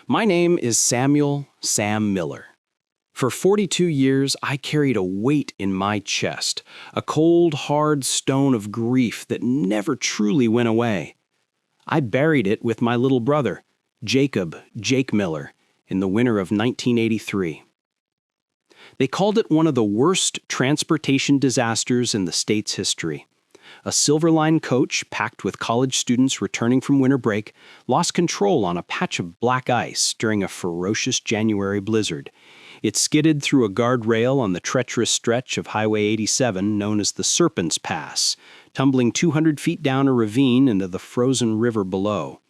My name is Samuel Sam Miller. For 42 years, I carried a weight in my chest, a cold, hard stone of grief that never truly went away. I buried it with my little brother, Jake Miller, in the winter of 1983. They called it one of the worst transportation disasters in the state's history. A Silver Line coach, packed with college students returning from winter break, lost control on a patch of black ice during a ferocious January blizzard. It skidded through a guardrail on the treacherous stretch of Highway 87 known as the Serpent's Pass, tumbling 200 feet down a ravine into the frozen river below.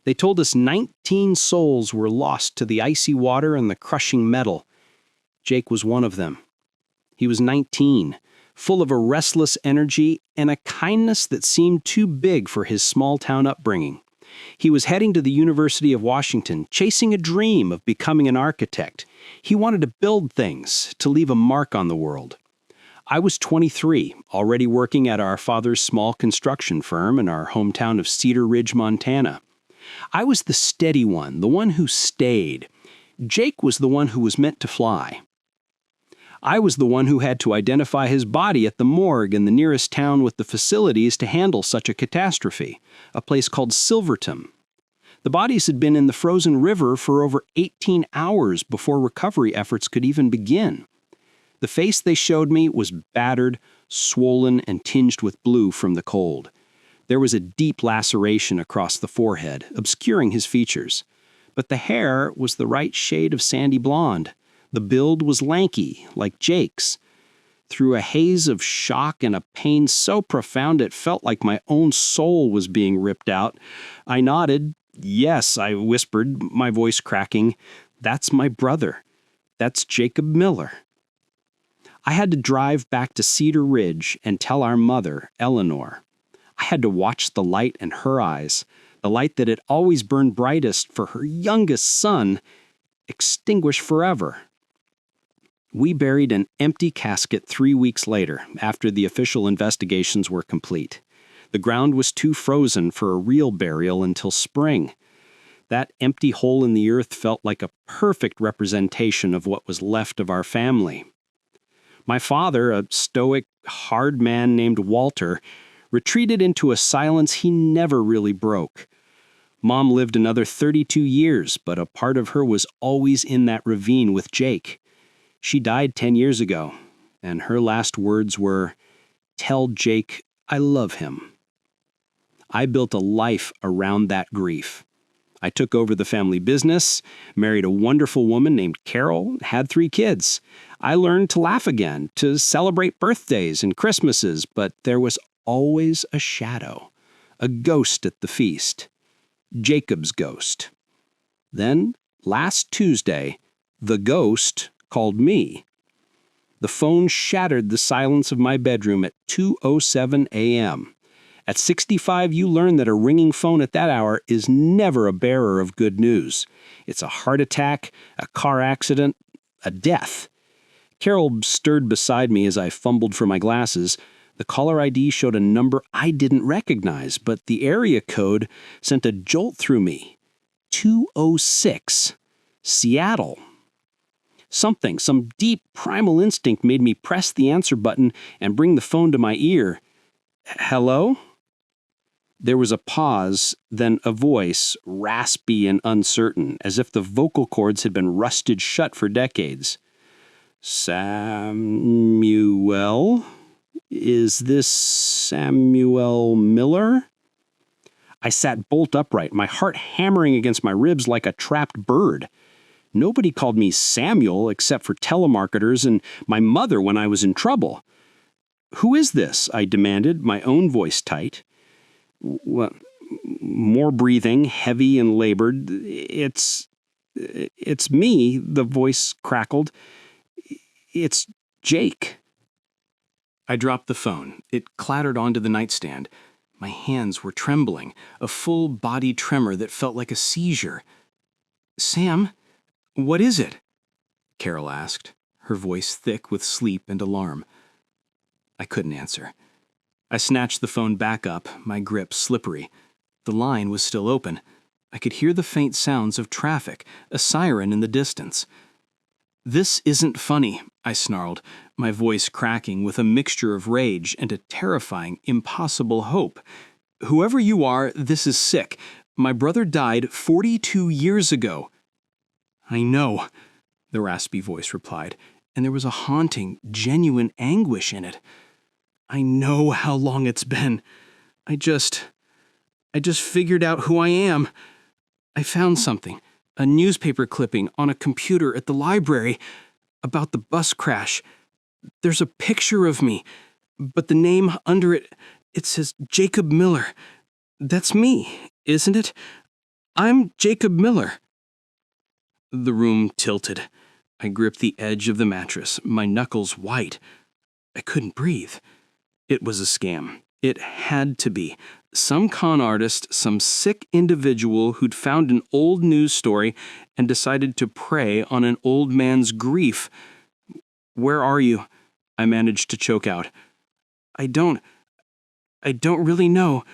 They told us 19 souls were lost to the icy water and the crushing metal. Jake was one of them. He was 19, full of a restless energy and a kindness that seemed too big for his small-town upbringing. He was heading to the University of Washington, chasing a dream of becoming an architect. He wanted to build things, to leave a mark on the world. I was 23, already working at our father's small construction firm in our hometown of Cedar Ridge, Montana. I was the steady one, the one who stayed. Jake was the one who was meant to fly. I was the one who had to identify his body at the morgue in the nearest town with the facilities to handle such a catastrophe, a place called Silverton. The bodies had been in the frozen river for over 18 hours before recovery efforts could even begin. The face they showed me was battered, swollen, and tinged with blue from the cold. There was a deep laceration across the forehead, obscuring his features. But the hair was the right shade of sandy blonde. The build was lanky, like Jake's. Through a haze of shock and a pain so profound it felt like my own soul was being ripped out, I nodded. "Yes," I whispered, my voice cracking. "That's my brother. That's Jacob Miller." I had to drive back to Cedar Ridge and tell our mother, Eleanor. I had to watch the light in her eyes, the light that had always burned brightest for her youngest son, extinguish forever. We buried an empty casket 3 weeks later, after the official investigations were complete. The ground was too frozen for a real burial until spring. That empty hole in the earth felt like a perfect representation of what was left of our family. My father, a stoic, hard man named Walter, retreated into a silence he never really broke. Mom lived another 32 years, but a part of her was always in that ravine with Jake. She died 10 years ago, and her last words were, "Tell Jake I love him." I built a life around that grief. I took over the family business, married a wonderful woman named Carol, had 3 kids. I learned to laugh again, to celebrate birthdays and Christmases, but there was always a shadow, a ghost at the feast. Jacob's ghost. Then, last Tuesday, the ghost called me. The phone shattered the silence of my bedroom at 2:07 a.m. At 65, you learn that a ringing phone at that hour is never a bearer of good news. It's a heart attack, a car accident, a death. Carol stirred beside me as I fumbled for my glasses. The caller ID showed a number I didn't recognize, but the area code sent a jolt through me. 206, Seattle. Some deep primal instinct made me press the answer button and bring the phone to my ear. "Hello?" There was a pause, then a voice, raspy and uncertain, as if the vocal cords had been rusted shut for decades. "Samuel? Is this Samuel Miller?" I sat bolt upright, my heart hammering against my ribs like a trapped bird. Nobody called me Samuel except for telemarketers and my mother when I was in trouble. "Who is this?" I demanded, my own voice tight. More breathing, heavy and labored. It's me," the voice crackled. "It's Jake." I dropped the phone. It clattered onto the nightstand. My hands were trembling, a full body tremor that felt like a seizure. "Sam, what is it?" Carol asked, her voice thick with sleep and alarm. I couldn't answer. I snatched the phone back up, my grip slippery. The line was still open. I could hear the faint sounds of traffic, a siren in the distance. "This isn't funny," I snarled, my voice cracking with a mixture of rage and a terrifying, impossible hope. "Whoever you are, this is sick. My brother died 42 years ago." "I know," the raspy voice replied, and there was a haunting, genuine anguish in it. "I know how long it's been. I just figured out who I am. I found something, a newspaper clipping on a computer at the library about the bus crash. There's a picture of me, but the name under it, it says Jacob Miller. That's me, isn't it? I'm Jacob Miller." The room tilted. I gripped the edge of the mattress, my knuckles white. I couldn't breathe. It was a scam. It had to be. Some con artist, some sick individual who'd found an old news story and decided to prey on an old man's grief. "Where are you?" I managed to choke out. I don't really know.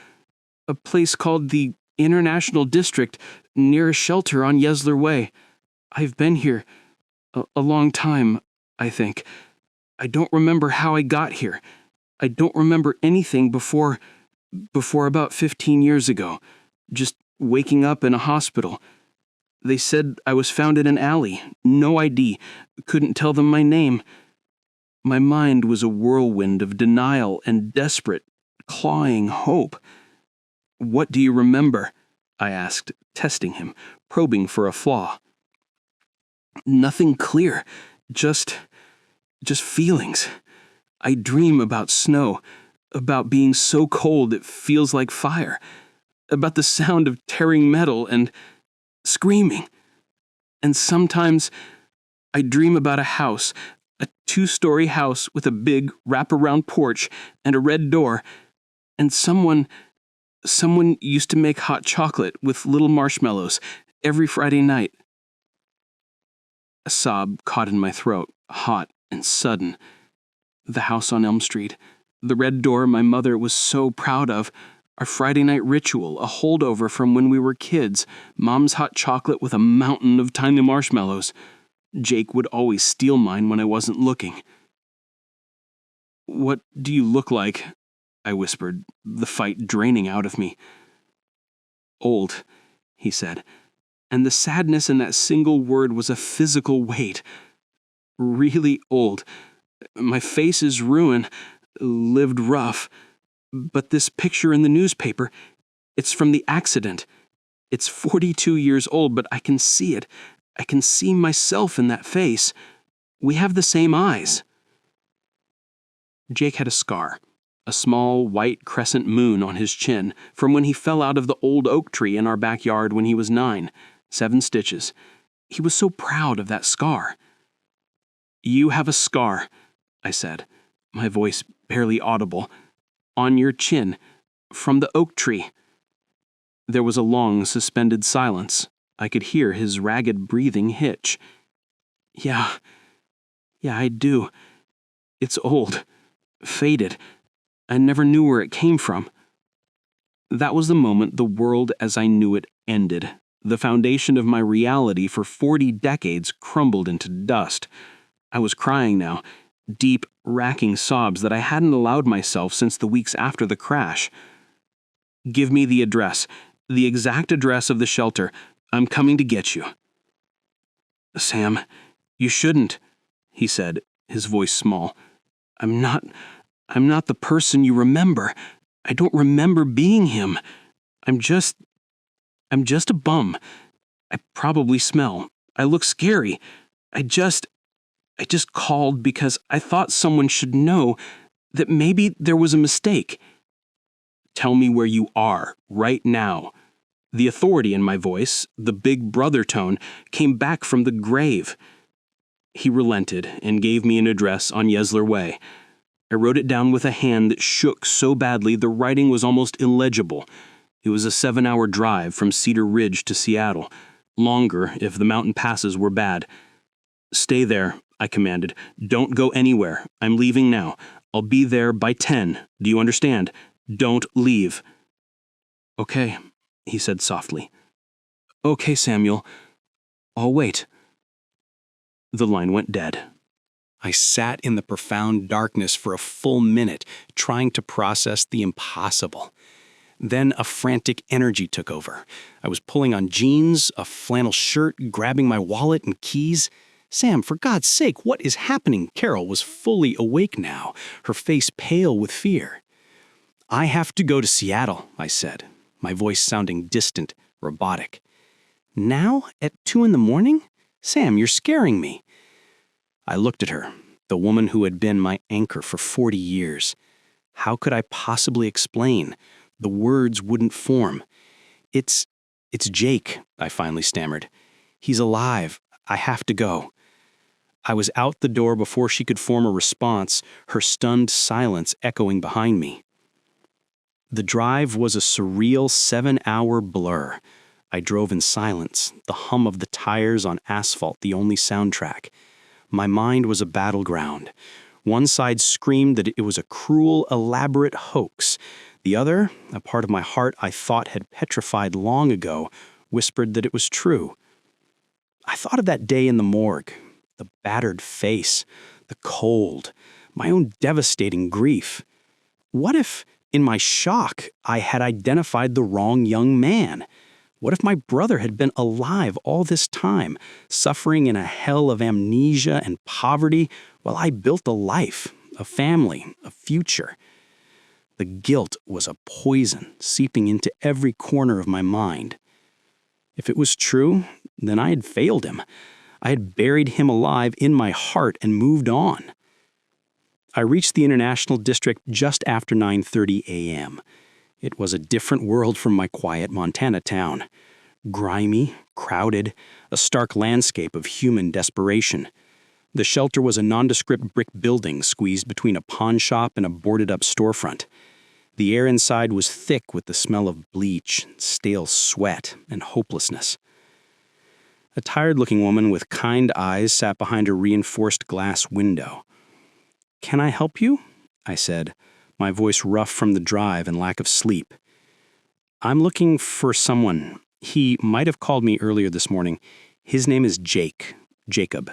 A place called the International District, near a shelter on Yesler Way. I've been here a long time, I think. I don't remember how I got here. I don't remember anything before about 15 years ago. Just waking up in a hospital. They said I was found in an alley. No ID. Couldn't tell them my name. My mind was a whirlwind of denial and desperate, clawing hope. "What do you remember?" I asked, testing him, probing for a flaw. "Nothing clear. Just feelings. I dream about snow, about being so cold it feels like fire, about the sound of tearing metal and screaming. And sometimes I dream about a house, a 2-story house with a big wraparound porch and a red door, and someone used to make hot chocolate with little marshmallows every Friday night." A sob caught in my throat, hot and sudden. The house on Elm Street, the red door my mother was so proud of, our Friday night ritual, a holdover from when we were kids, Mom's hot chocolate with a mountain of tiny marshmallows. Jake would always steal mine when I wasn't looking. "What do you look like?" I whispered, the fight draining out of me. "Old," he said, and the sadness in that single word was a physical weight. "Really old. My face is ruined, lived rough. But this picture in the newspaper, it's from the accident. It's 42 years old, but I can see it. I can see myself in that face. We have the same eyes." Jake had a scar, a small white crescent moon on his chin from when he fell out of the old oak tree in our backyard when he was 9, 7 stitches. He was so proud of that scar. "You have a scar," I said, my voice barely audible, "on your chin, from the oak tree." There was a long, suspended silence. I could hear his ragged breathing hitch. Yeah, I do. It's old, faded. I never knew where it came from." That was the moment the world as I knew it ended. The foundation of my reality for 40 decades crumbled into dust. I was crying now, deep, racking sobs that I hadn't allowed myself since the weeks after the crash. "Give me the address, the exact address of the shelter. I'm coming to get you." "Sam, you shouldn't," he said, his voice small. I'm not the person you remember. I don't remember being him. I'm just a bum. I probably smell. I look scary. I just called because I thought someone should know that maybe there was a mistake." "Tell me where you are, right now." The authority in my voice, the big brother tone, came back from the grave. He relented and gave me an address on Yesler Way. I wrote it down with a hand that shook so badly the writing was almost illegible. It was a 7-hour drive from Cedar Ridge to Seattle, longer if the mountain passes were bad. "Stay there," I commanded. "Don't go anywhere. I'm leaving now. I'll be there by 10. Do you understand? Don't leave." "Okay," he said softly. Okay, Samuel. I'll wait. The line went dead. I sat in the profound darkness for a full minute, trying to process the impossible. Then a frantic energy took over. I was pulling on jeans, a flannel shirt, grabbing my wallet and keys. Sam, for God's sake, what is happening? Carol was fully awake now, her face pale with fear. I have to go to Seattle, I said, my voice sounding distant, robotic. Now? At 2 a.m? Sam, you're scaring me. I looked at her, the woman who had been my anchor for 40 years. How could I possibly explain? The words wouldn't form. It's Jake, I finally stammered. He's alive. I have to go. I was out the door before she could form a response, her stunned silence echoing behind me. The drive was a surreal 7-hour blur. I drove in silence, the hum of the tires on asphalt the only soundtrack. My mind was a battleground. One side screamed that it was a cruel, elaborate hoax. The other, a part of my heart I thought had petrified long ago, whispered that it was true. I thought of that day in the morgue, the battered face, the cold, my own devastating grief. What if, in my shock, I had identified the wrong young man? What if my brother had been alive all this time, suffering in a hell of amnesia and poverty while I built a life, a family, a future? The guilt was a poison seeping into every corner of my mind. If it was true, then I had failed him. I had buried him alive in my heart and moved on. I reached the International District just after 9:30 a.m. It was a different world from my quiet Montana town. Grimy, crowded, a stark landscape of human desperation. The shelter was a nondescript brick building squeezed between a pawn shop and a boarded-up storefront. The air inside was thick with the smell of bleach, stale sweat, and hopelessness. A tired-looking woman with kind eyes sat behind a reinforced glass window. "Can I help you?" I said, my voice rough from the drive and lack of sleep. "I'm looking for someone. He might have called me earlier this morning. His name is Jacob."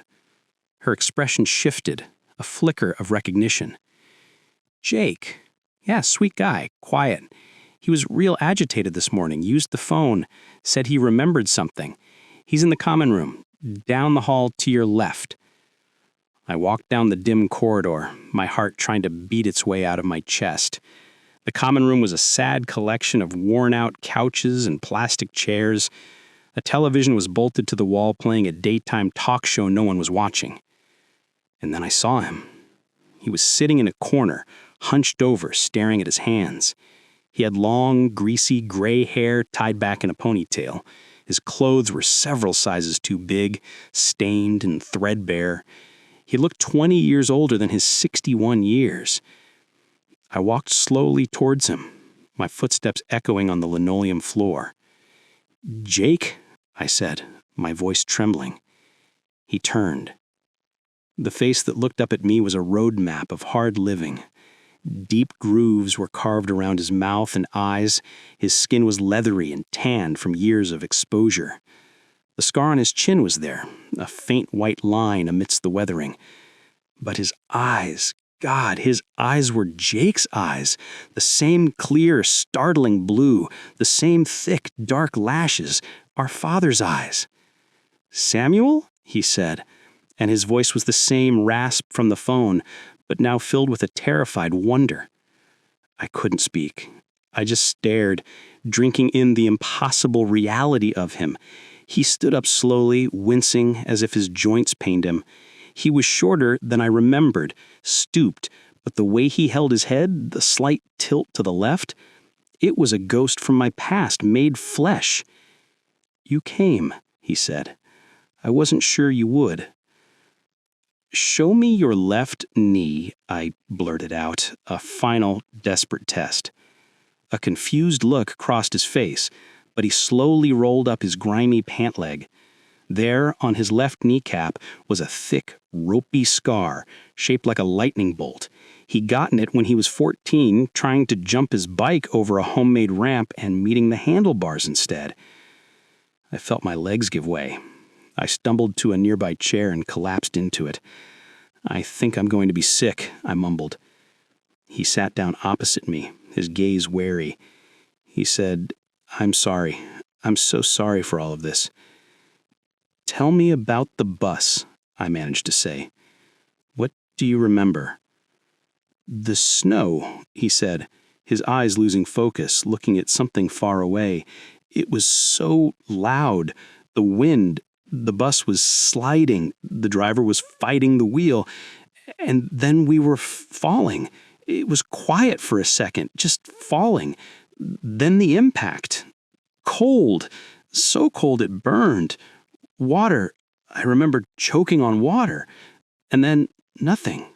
Her expression shifted, a flicker of recognition. "Jake? Yeah, sweet guy, quiet. He was real agitated this morning, used the phone, said he remembered something. He's in the common room, down the hall to your left." I walked down the dim corridor, my heart trying to beat its way out of my chest. The common room was a sad collection of worn-out couches and plastic chairs. A television was bolted to the wall playing a daytime talk show no one was watching. And then I saw him. He was sitting in a corner, hunched over, staring at his hands. He had long, greasy, gray hair tied back in a ponytail. His clothes were several sizes too big, stained and threadbare. He looked 20 years older than his 61 years. I walked slowly towards him, my footsteps echoing on the linoleum floor. "Jake," I said, my voice trembling. He turned. The face that looked up at me was a road map of hard living. Deep grooves were carved around his mouth and eyes. His skin was leathery and tanned from years of exposure. The scar on his chin was there, a faint white line amidst the weathering. But his eyes, God, his eyes were Jake's eyes, the same clear, startling blue, the same thick, dark lashes, our father's eyes. "Samuel?" he said, and his voice was the same rasp from the phone, but now filled with a terrified wonder. I couldn't speak. I just stared, drinking in the impossible reality of him. He stood up slowly, wincing as if his joints pained him. He was shorter than I remembered, stooped, but the way he held his head, the slight tilt to the left, it was a ghost from my past, made flesh. "You came," he said. "I wasn't sure you would." "Show me your left knee," I blurted out, a final, desperate test. A confused look crossed his face, but he slowly rolled up his grimy pant leg. There, on his left kneecap, was a thick, ropey scar, shaped like a lightning bolt. He'd gotten it when he was 14, trying to jump his bike over a homemade ramp and meeting the handlebars instead. I felt my legs give way. I stumbled to a nearby chair and collapsed into it. "I think I'm going to be sick," I mumbled. He sat down opposite me, his gaze wary. He said, "I'm sorry. I'm so sorry for all of this." "Tell me about the bus," I managed to say. "What do you remember?" "The snow," he said, his eyes losing focus, looking at something far away. "It was so loud. The wind. The bus was sliding. The driver was fighting the wheel. And then we were falling. It was quiet for a second, just falling. Then the impact. Cold. So cold it burned. Water. I remember choking on water. And then nothing.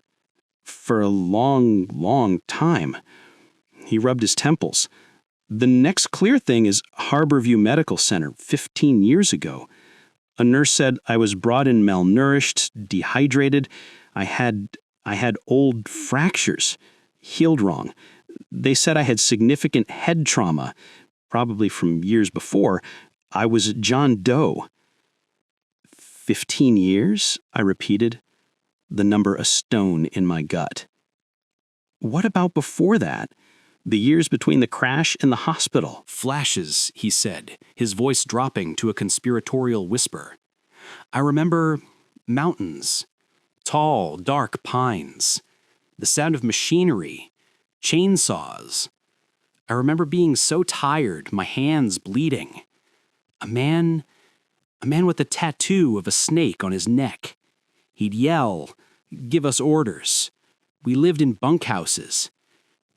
For a long, long time." He rubbed his temples. "The next clear thing is Harborview Medical Center 15 years ago. A nurse said I was brought in malnourished, dehydrated. I had old fractures, healed wrong. They said I had significant head trauma, probably from years before. I was John Doe." 15 years, I repeated, the number a stone in my gut. "What about before that? The years between the crash and the hospital?" "Flashes," he said, his voice dropping to a conspiratorial whisper. "I remember mountains, tall, dark pines, the sound of machinery, chainsaws. I remember being so tired, my hands bleeding. A man with a tattoo of a snake on his neck. He'd yell, give us orders. We lived in bunkhouses.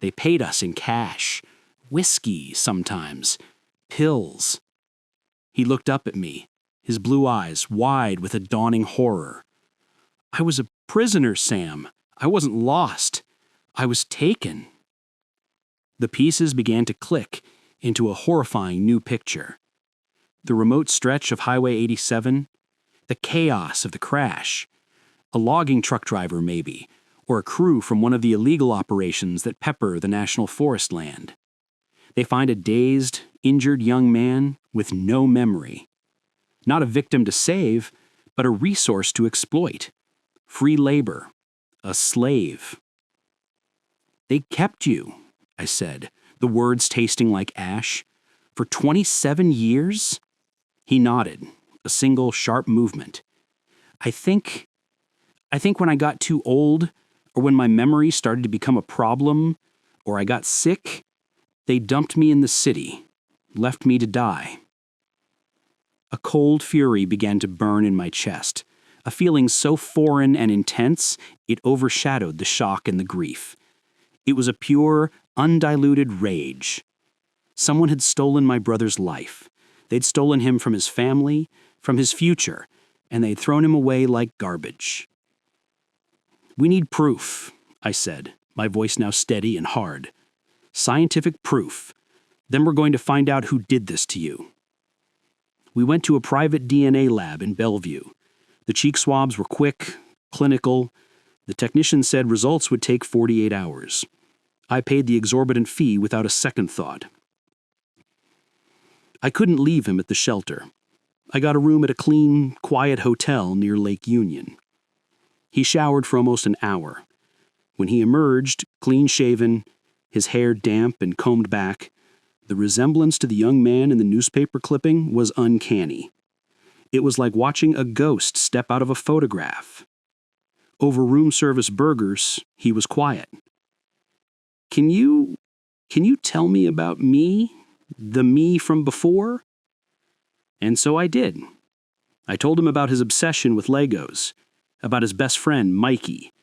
They paid us in cash, whiskey sometimes, pills." He looked up at me, his blue eyes wide with a dawning horror. "I was a prisoner, Sam. I wasn't lost. I was taken." The pieces began to click into a horrifying new picture. The remote stretch of Highway 87, the chaos of the crash, a logging truck driver maybe, or a crew from one of the illegal operations that pepper the National Forest land. They find a dazed, injured young man with no memory. Not a victim to save, but a resource to exploit. Free labor. A slave. "They kept you," I said, the words tasting like ash. "For 27 years? He nodded, a single sharp movement. I think when I got too old, or when my memory started to become a problem, or I got sick, they dumped me in the city, left me to die." A cold fury began to burn in my chest, a feeling so foreign and intense it overshadowed the shock and the grief. It was a pure, undiluted rage. Someone had stolen my brother's life. They'd stolen him from his family, from his future, and they'd thrown him away like garbage. "We need proof," I said, my voice now steady and hard. "Scientific proof. Then we're going to find out who did this to you." We went to a private DNA lab in Bellevue. The cheek swabs were quick, clinical. The technician said results would take 48 hours. I paid the exorbitant fee without a second thought. I couldn't leave him at the shelter. I got a room at a clean, quiet hotel near Lake Union. He showered for almost an hour. When he emerged, clean-shaven, his hair damp and combed back, the resemblance to the young man in the newspaper clipping was uncanny. It was like watching a ghost step out of a photograph. Over room service burgers, he was quiet. Can you tell me about me? The me from before?" And so I did. I told him about his obsession with Legos, about his best friend, Mikey,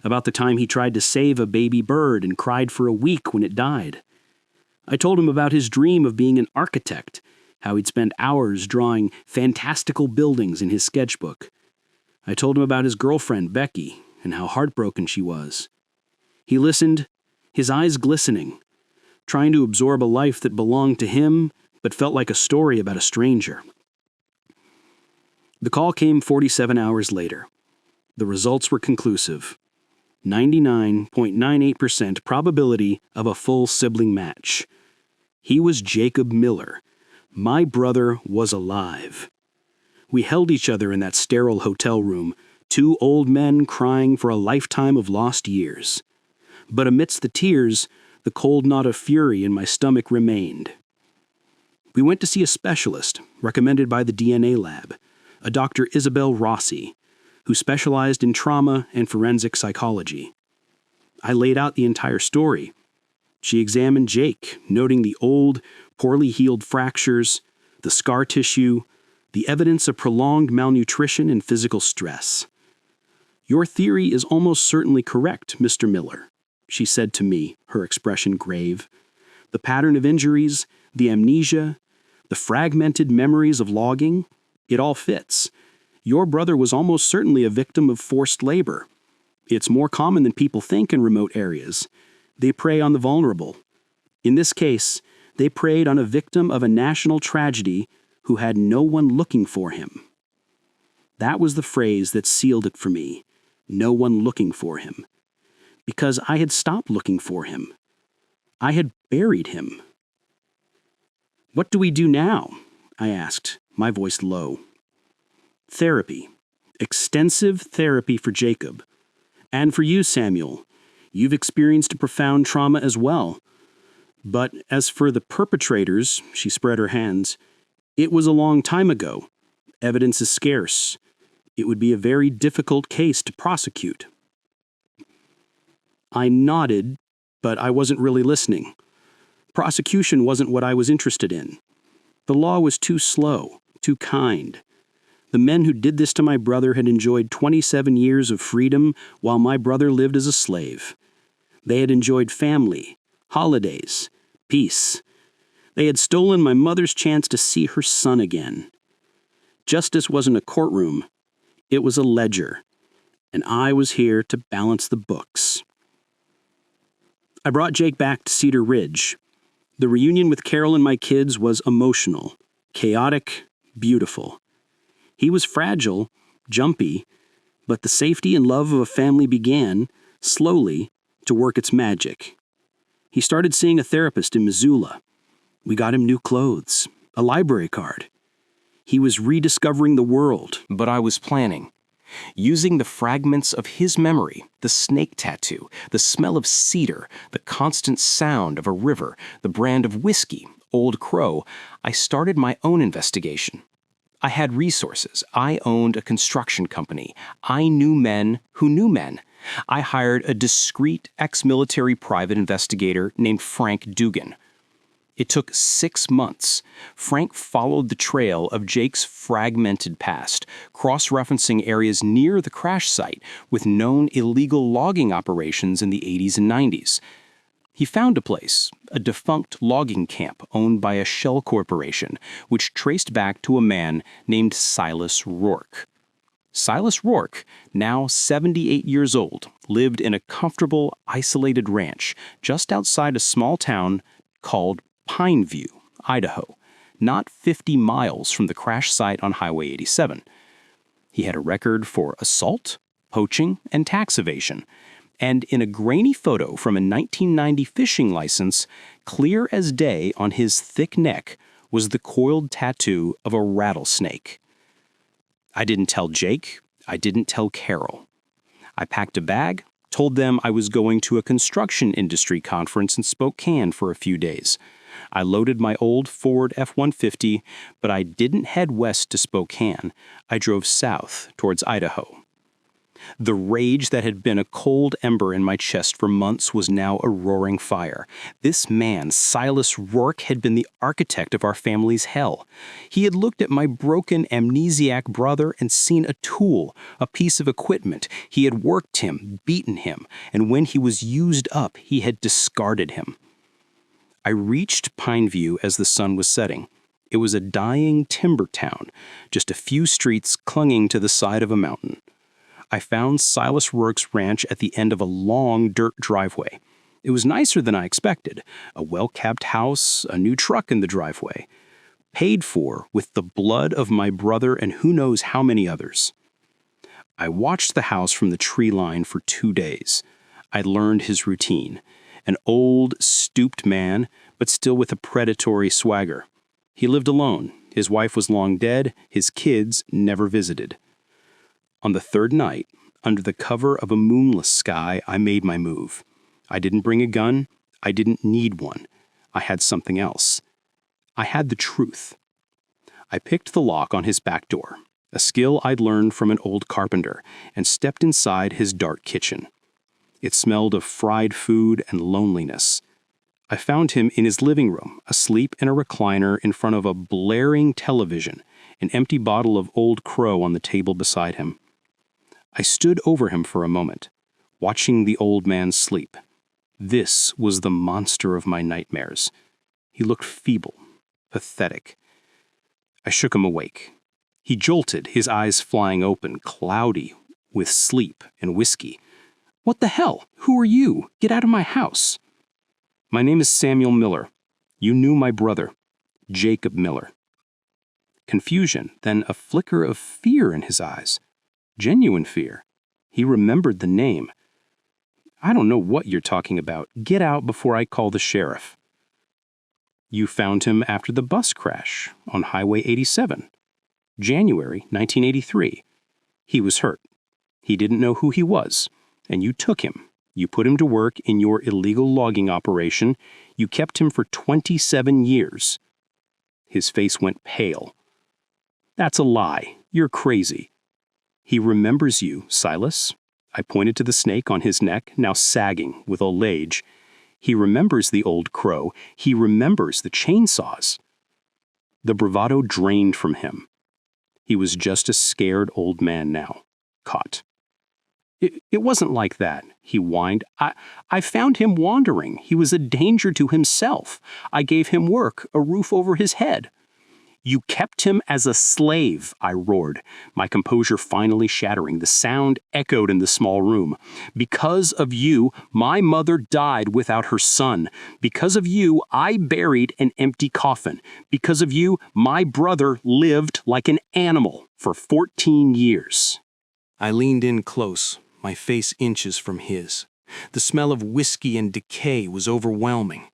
about the time he tried to save a baby bird and cried for a week when it died. I told him about his dream of being an architect, how he'd spend hours drawing fantastical buildings in his sketchbook. I told him about his girlfriend, Becky, and how heartbroken she was. He listened, his eyes glistening, trying to absorb a life that belonged to him but felt like a story about a stranger. The call came 47 hours later. The results were conclusive. 99.98% probability of a full sibling match. He was Jacob Miller, My brother was alive. We held each other in that sterile hotel room, two old men crying for a lifetime of lost years. But amidst the tears, the cold knot of fury in my stomach remained. We went to see a specialist, recommended by the DNA lab, a Dr. Isabel Rossi, who specialized in trauma and forensic psychology. I laid out the entire story. She examined Jake, noting the old, poorly healed fractures, the scar tissue, the evidence of prolonged malnutrition and physical stress. "Your theory is almost certainly correct, Mr. Miller," she said to me, her expression grave. "The pattern of injuries, the amnesia, the fragmented memories of logging, it all fits. Your brother was almost certainly a victim of forced labor. It's more common than people think in remote areas. They prey on the vulnerable. In this case, they preyed on a victim of a national tragedy who had no one looking for him." That was the phrase that sealed it for me, no one looking for him. Because I had stopped looking for him. I had buried him. "What do we do now?" I asked, my voice low. "Therapy. Extensive therapy for Jacob. And for you, Samuel. You've experienced a profound trauma as well. But as for the perpetrators," she spread her hands, "it was a long time ago. Evidence is scarce. It would be a very difficult case to prosecute." I nodded, but I wasn't really listening. Prosecution wasn't what I was interested in. The law was too slow, too kind. The men who did this to my brother had enjoyed 27 years of freedom while my brother lived as a slave. They had enjoyed family, holidays, peace. They had stolen my mother's chance to see her son again. Justice wasn't a courtroom. It was a ledger, and I was here to balance the books. I brought Jake back to Cedar Ridge. The reunion with Carol and my kids was emotional, chaotic, beautiful. He was fragile, jumpy, but the safety and love of a family began, slowly, to work its magic. He started seeing a therapist in Missoula. We got him new clothes, a library card. He was rediscovering the world. But I was planning. Using the fragments of his memory, the snake tattoo, the smell of cedar, the constant sound of a river, the brand of whiskey, Old Crow, I started my own investigation. I had resources. I owned a construction company. I knew men who knew men. I hired a discreet ex-military private investigator named Frank Dugan. It took 6 months. Frank followed the trail of Jake's fragmented past, cross-referencing areas near the crash site with known illegal logging operations in the 80s and 90s. He found a place, a defunct logging camp owned by a shell corporation, which traced back to a man named Silas Rourke. Silas Rourke, now 78 years old, lived in a comfortable, isolated ranch just outside a small town called Pineview, Idaho, not 50 miles from the crash site on Highway 87. He had a record for assault, poaching, and tax evasion, and in a grainy photo from a 1990 fishing license, clear as day on his thick neck was the coiled tattoo of a rattlesnake. I didn't tell Jake. I didn't tell Carol. I packed a bag, told them I was going to a construction industry conference in Spokane for a few days. I loaded my old Ford F-150, but I didn't head west to Spokane. I drove south towards Idaho. The rage that had been a cold ember in my chest for months was now a roaring fire. This man, Silas Rourke, had been the architect of our family's hell. He had looked at my broken, amnesiac brother and seen a tool, a piece of equipment. He had worked him, beaten him, and when he was used up, he had discarded him. I reached Pineview as the sun was setting. It was a dying timber town, just a few streets clunging to the side of a mountain. I found Silas Rourke's ranch at the end of a long dirt driveway. It was nicer than I expected. A well-kept house, a new truck in the driveway. Paid for with the blood of my brother and who knows how many others. I watched the house from the tree line for 2 days. I learned his routine. An old, stooped man, but still with a predatory swagger. He lived alone. His wife was long dead. His kids never visited. On the third night, under the cover of a moonless sky, I made my move. I didn't bring a gun. I didn't need one. I had something else. I had the truth. I picked the lock on his back door, a skill I'd learned from an old carpenter, and stepped inside his dark kitchen. It smelled of fried food and loneliness. I found him in his living room, asleep in a recliner in front of a blaring television, an empty bottle of Old Crow on the table beside him. I stood over him for a moment, watching the old man sleep. This was the monster of my nightmares. He looked feeble, pathetic. I shook him awake. He jolted, his eyes flying open, cloudy with sleep and whiskey. "What the hell? Who are you? Get out of my house." "My name is Samuel Miller. You knew my brother, Jacob Miller." Confusion, then a flicker of fear in his eyes. Genuine fear. He remembered the name. "I don't know what you're talking about. Get out before I call the sheriff." "You found him after the bus crash on Highway 87, January 1983. He was hurt. He didn't know who he was, and you took him. You put him to work in your illegal logging operation. You kept him for 27 years. His face went pale. "That's a lie. You're crazy." "He remembers you, Silas." I pointed to the snake on his neck, now sagging with old age. "He remembers the Old Crow. He remembers the chainsaws." The bravado drained from him. He was just a scared old man now, caught. It wasn't like that," he whined. I found him wandering. He was a danger to himself. I gave him work, a roof over his head." "You kept him as a slave," I roared, my composure finally shattering. The sound echoed in the small room. "Because of you, my mother died without her son. Because of you, I buried an empty coffin. Because of you, my brother lived like an animal for 14 years. I leaned in close, my face inches from his. The smell of whiskey and decay was overwhelming.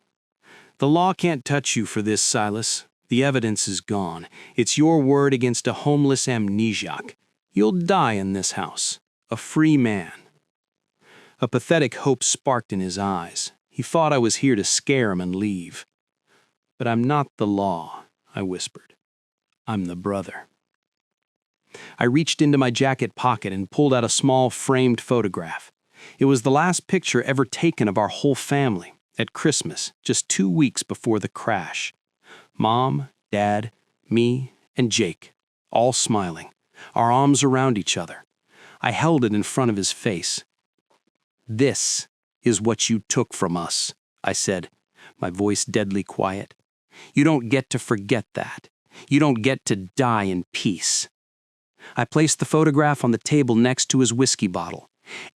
"The law can't touch you for this, Silas. The evidence is gone. It's your word against a homeless amnesiac. You'll die in this house, a free man." A pathetic hope sparked in his eyes. He thought I was here to scare him and leave. "But I'm not the law," I whispered. "I'm the brother." I reached into my jacket pocket and pulled out a small framed photograph. It was the last picture ever taken of our whole family, at Christmas, just 2 weeks before the crash. Mom, Dad, me, and Jake, all smiling, our arms around each other. I held it in front of his face. "This is what you took from us," I said, my voice deadly quiet. "You don't get to forget that. You don't get to die in peace." I placed the photograph on the table next to his whiskey bottle.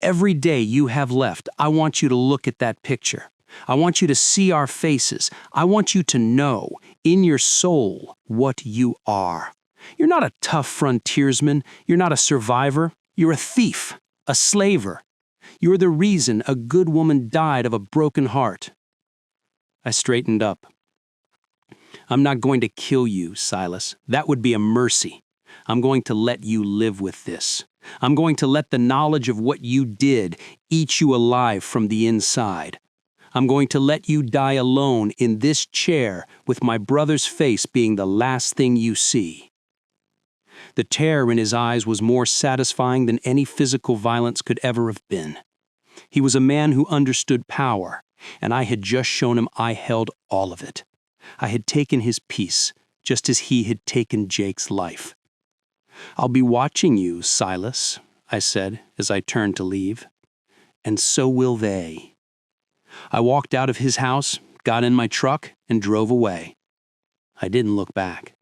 "Every day you have left, I want you to look at that picture. I want you to see our faces. I want you to know, in your soul, what you are. You're not a tough frontiersman. You're not a survivor. You're a thief, a slaver. You're the reason a good woman died of a broken heart." I straightened up. "I'm not going to kill you, Silas. That would be a mercy. I'm going to let you live with this. I'm going to let the knowledge of what you did eat you alive from the inside. I'm going to let you die alone in this chair with my brother's face being the last thing you see." The terror in his eyes was more satisfying than any physical violence could ever have been. He was a man who understood power, and I had just shown him I held all of it. I had taken his peace, just as he had taken Jake's life. "I'll be watching you, Silas," I said as I turned to leave. "And so will they." I walked out of his house, got in my truck, and drove away. I didn't look back.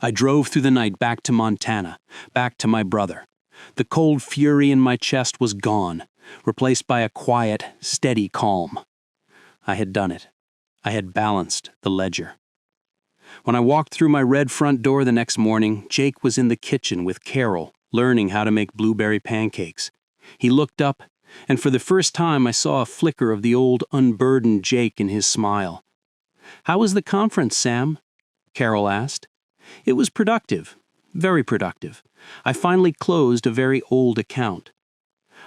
I drove through the night back to Montana, back to my brother. The cold fury in my chest was gone, replaced by a quiet, steady calm. I had done it. I had balanced the ledger. When I walked through my red front door the next morning, Jake was in the kitchen with Carol, learning how to make blueberry pancakes. He looked up, and for the first time I saw a flicker of the old unburdened Jake in his smile. "How was the conference, Sam?" Carol asked. "It was productive, very productive. I finally closed a very old account."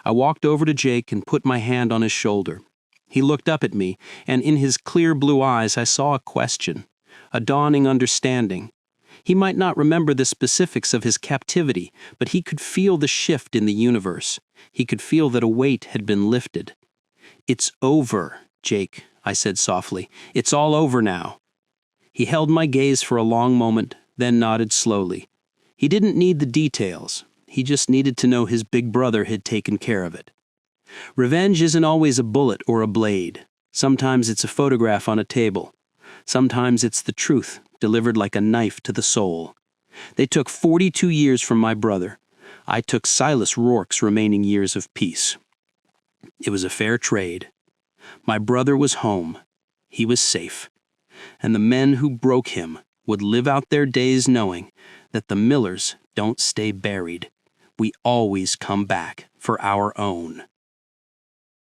I walked over to Jake and put my hand on his shoulder. He looked up at me, and in his clear blue eyes I saw a question, a dawning understanding. He might not remember the specifics of his captivity, but he could feel the shift in the universe. He could feel that a weight had been lifted. "It's over, Jake," I said softly. "It's all over now." He held my gaze for a long moment, then nodded slowly. He didn't need the details. He just needed to know his big brother had taken care of it. Revenge isn't always a bullet or a blade. Sometimes it's a photograph on a table. Sometimes it's the truth, delivered like a knife to the soul. They took 42 years from my brother. I took Silas Rourke's remaining years of peace. It was a fair trade. My brother was home. He was safe. And the men who broke him would live out their days knowing that the Millers don't stay buried. We always come back for our own.